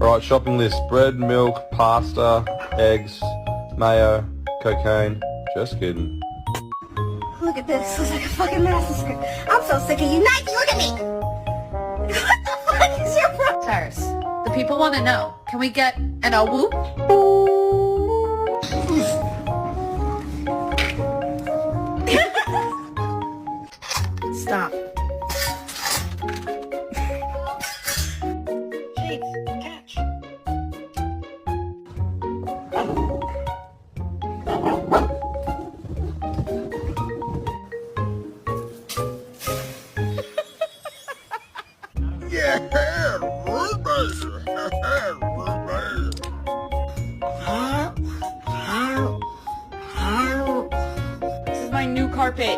Alright, shopping list. Bread, milk, pasta, eggs, mayo, cocaine. Just kidding. Look at this. Looks like a fucking massacre. I'm so sick of you. Nike, look at me! What the fuck is your problem? Cyrus, the people want to know. Can we get an a whoop?